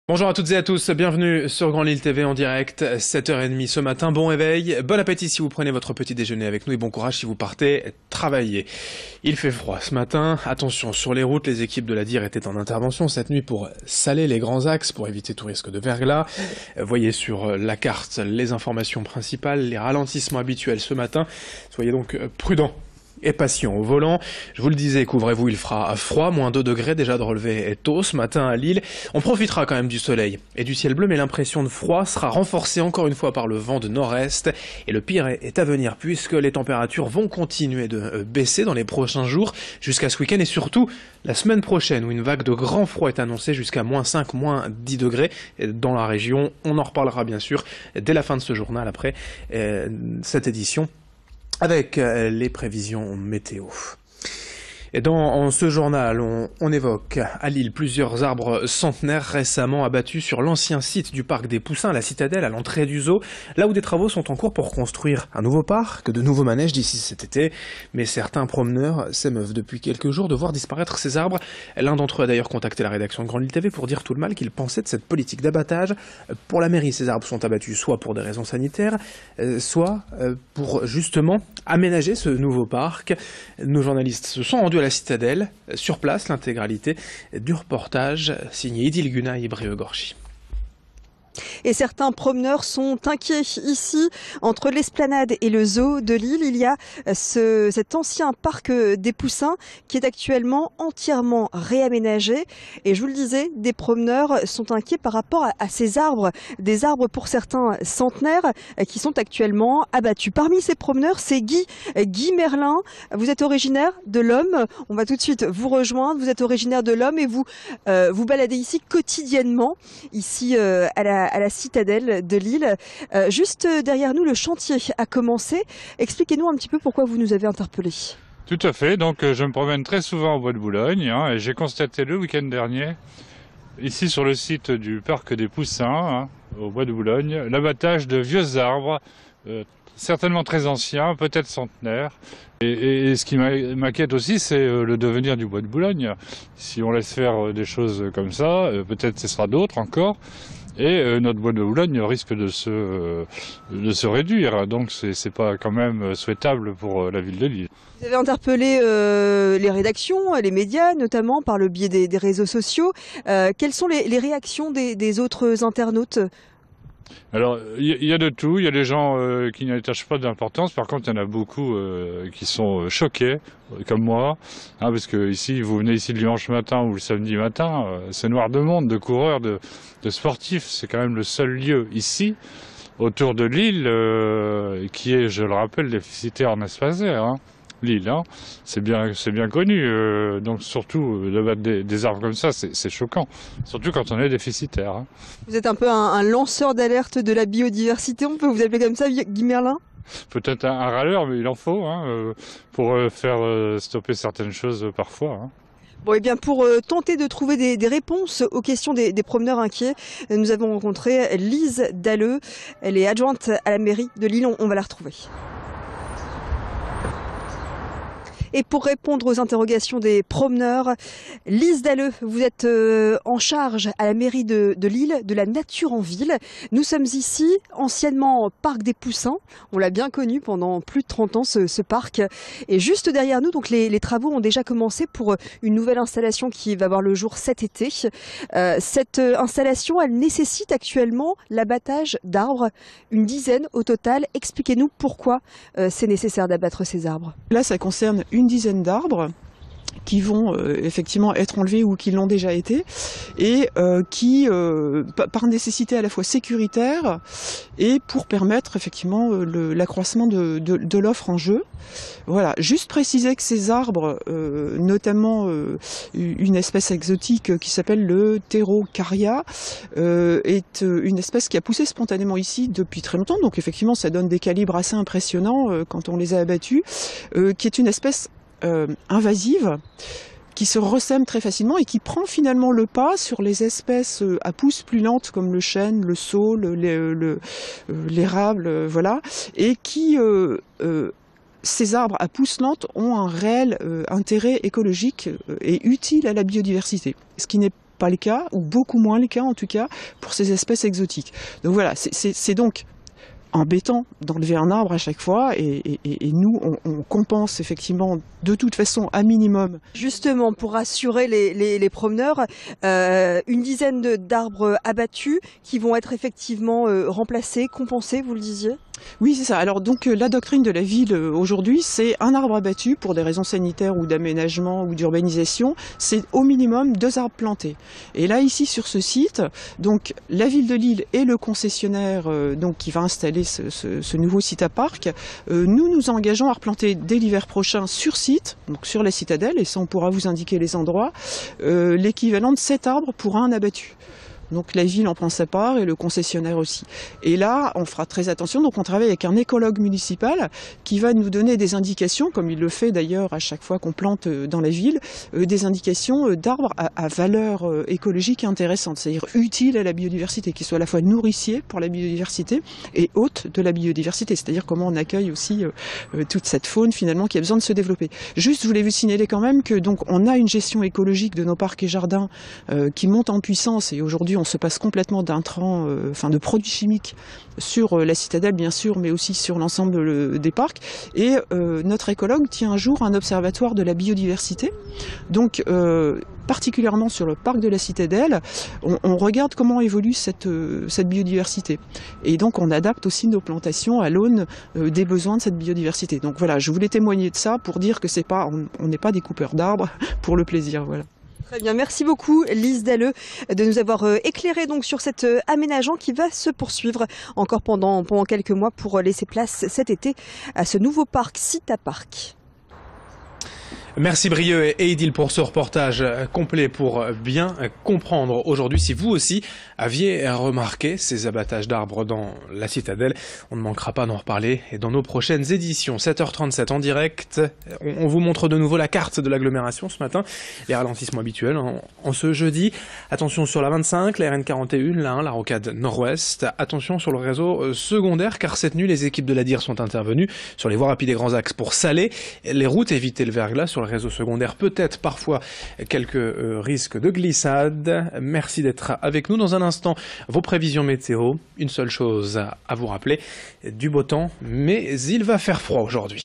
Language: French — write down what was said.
Bonjour à toutes et à tous, bienvenue sur Grand Lille TV en direct, 7h30 ce matin, bon réveil, bon appétit si vous prenez votre petit déjeuner avec nous et bon courage si vous partez travailler. Il fait froid ce matin, attention sur les routes, les équipes de la DIR étaient en intervention cette nuit pour saler les grands axes pour éviter tout risque de verglas. Voyez sur la carte les informations principales, les ralentissements habituels ce matin, soyez donc prudents et patient au volant. Je vous le disais, couvrez-vous, il fera froid, moins 2 degrés déjà de relevé tôt ce matin à Lille. On profitera quand même du soleil et du ciel bleu, mais l'impression de froid sera renforcée encore une fois par le vent de nord-est. Et le pire est à venir puisque les températures vont continuer de baisser dans les prochains jours jusqu'à ce week-end et surtout la semaine prochaine où une vague de grand froid est annoncée jusqu'à moins 5, moins 10 degrés dans la région. On en reparlera bien sûr dès la fin de ce journal après cette édition, avec les prévisions météo. Et dans ce journal, on évoque à Lille plusieurs arbres centenaires récemment abattus sur l'ancien site du parc des Poussins, la Citadelle, à l'entrée du zoo, là où des travaux sont en cours pour construire un nouveau parc, de nouveaux manèges d'ici cet été. Mais certains promeneurs s'émeuvent depuis quelques jours de voir disparaître ces arbres. L'un d'entre eux a d'ailleurs contacté la rédaction de Grand Lille TV pour dire tout le mal qu'il pensait de cette politique d'abattage. Pour la mairie, ces arbres sont abattus soit pour des raisons sanitaires, soit pour justement aménager ce nouveau parc. Nos journalistes se sont rendus à la Citadelle, sur place, l'intégralité du reportage signé Idil Guna et Brieux Gorchi. Et certains promeneurs sont inquiets. Ici, entre l'esplanade et le zoo de Lille, il y a cet ancien parc des Poussins qui est actuellement entièrement réaménagé. Et je vous le disais, des promeneurs sont inquiets par rapport à ces arbres, des arbres pour certains centenaires qui sont actuellement abattus. Parmi ces promeneurs, c'est Guy Merlin. Vous êtes originaire de l'Homme. On va tout de suite vous rejoindre. Vous êtes originaire de l'Homme et vous vous baladez ici quotidiennement, ici à la Citadelle de Lille. Juste derrière nous, le chantier a commencé. Expliquez-nous un petit peu pourquoi vous nous avez interpellés. Tout à fait, donc je me promène très souvent au Bois de Boulogne et j'ai constaté le week-end dernier, ici sur le site du parc des Poussins, au Bois de Boulogne, l'abattage de vieux arbres, certainement très anciens, peut-être centenaires. Et ce qui m'inquiète aussi, c'est le devenir du Bois de Boulogne. Si on laisse faire des choses comme ça, peut-être ce sera d'autres encore. Et notre Bois de Boulogne risque de se réduire, donc c'est pas quand même souhaitable pour la ville de Lille. Vous avez interpellé les rédactions, les médias, notamment par le biais des réseaux sociaux. Quelles sont les réactions des autres internautes ? Alors, il y a de tout. Il y a des gens qui n'y attachent pas d'importance. Par contre, il y en a beaucoup qui sont choqués, comme moi. Parce que ici, vous venez ici le dimanche matin ou le samedi matin, c'est noir de monde, de coureurs, de sportifs. C'est quand même le seul lieu ici, autour de Lille, qui est, je le rappelle, déficitaire en espace vert. Lille, c'est bien connu. Donc surtout, d'abattre des arbres comme ça, c'est choquant. Surtout quand on est déficitaire. Vous êtes un peu un lanceur d'alerte de la biodiversité, on peut vous appeler comme ça, Guy Merlin ? Peut-être un râleur, mais il en faut pour faire stopper certaines choses parfois. Bon, et bien pour tenter de trouver des réponses aux questions des promeneurs inquiets, nous avons rencontré Lise Dalleux. Elle est adjointe à la mairie de Lille, on va la retrouver. Et pour répondre aux interrogations des promeneurs, Lise Dalleux, vous êtes en charge à la mairie de Lille de la nature en ville. Nous sommes ici, anciennement parc des Poussins. On l'a bien connu pendant plus de 30 ans, ce parc. Et juste derrière nous, donc les travaux ont déjà commencé pour une nouvelle installation qui va voir le jour cet été. Cette installation, elle nécessite actuellement l'abattage d'arbres, une dizaine au total. Expliquez-nous pourquoi c'est nécessaire d'abattre ces arbres. Là, ça concerne une dizaine d'arbres qui vont effectivement être enlevés ou qui l'ont déjà été et qui, par nécessité à la fois sécuritaire et pour permettre effectivement l'accroissement de l'offre en jeu. Voilà, juste préciser que ces arbres, notamment une espèce exotique qui s'appelle le Pterocarya, est une espèce qui a poussé spontanément ici depuis très longtemps, donc effectivement ça donne des calibres assez impressionnants quand on les a abattus, qui est une espèce invasive qui se ressème très facilement et qui prend finalement le pas sur les espèces à pousses plus lentes comme le chêne, le saule, l'érable, voilà, et qui ces arbres à pousse lente ont un réel intérêt écologique et utile à la biodiversité, ce qui n'est pas le cas, ou beaucoup moins le cas en tout cas, pour ces espèces exotiques. Donc voilà, c'est donc embêtant d'enlever un arbre à chaque fois et nous on compense effectivement de toute façon un minimum. Justement, pour rassurer les promeneurs, une dizaine d'arbres abattus qui vont être effectivement remplacés, compensés, vous le disiez ? Oui, c'est ça. Alors donc la doctrine de la ville aujourd'hui, c'est un arbre abattu pour des raisons sanitaires ou d'aménagement ou d'urbanisation, c'est au minimum 2 arbres plantés. Et là ici sur ce site, donc la ville de Lille et le concessionnaire donc qui va installer ce nouveau site à parc, nous nous engageons à replanter dès l'hiver prochain sur site, donc sur la citadelle, et ça on pourra vous indiquer les endroits, l'équivalent de 7 arbres pour un abattu. Donc la ville en prend sa part et le concessionnaire aussi. Et là, on fera très attention. Donc on travaille avec un écologue municipal qui va nous donner des indications, comme il le fait d'ailleurs à chaque fois qu'on plante dans la ville, des indications d'arbres à valeur écologique intéressante, c'est-à-dire utiles à la biodiversité, qui soient à la fois nourriciers pour la biodiversité et hôtes de la biodiversité, c'est-à-dire comment on accueille aussi toute cette faune finalement qui a besoin de se développer. Juste, je voulais vous signaler quand même que donc on a une gestion écologique de nos parcs et jardins qui monte en puissance et aujourd'hui on se passe complètement d'intrants, de produits chimiques sur la citadelle bien sûr, mais aussi sur l'ensemble des parcs. Et notre écologue tient un jour un observatoire de la biodiversité. Donc particulièrement sur le parc de la citadelle, on regarde comment évolue cette biodiversité. Et donc on adapte aussi nos plantations à l'aune des besoins de cette biodiversité. Donc voilà, je voulais témoigner de ça pour dire que on n'est pas des coupeurs d'arbres pour le plaisir. Voilà. Très bien, merci beaucoup Lise Dalleux de nous avoir éclairé donc sur cet aménagement qui va se poursuivre encore pendant quelques mois pour laisser place cet été à ce nouveau parc, site à parc. Merci Brieux et Idil pour ce reportage complet pour bien comprendre aujourd'hui si vous aussi aviez remarqué ces abattages d'arbres dans la citadelle. On ne manquera pas d'en reparler et dans nos prochaines éditions. 7h37 en direct, on vous montre de nouveau la carte de l'agglomération ce matin. Les ralentissements habituels en ce jeudi. Attention sur la 25, la RN41, la 1, la rocade nord-ouest. Attention sur le réseau secondaire car cette nuit les équipes de la DIR sont intervenues sur les voies rapides et grands axes pour saler les routes, éviter le verglas sur le réseau secondaire, peut-être parfois quelques risques de glissade. Merci d'être avec nous. Dans un instant, vos prévisions météo. Une seule chose à vous rappeler, du beau temps, mais il va faire froid aujourd'hui.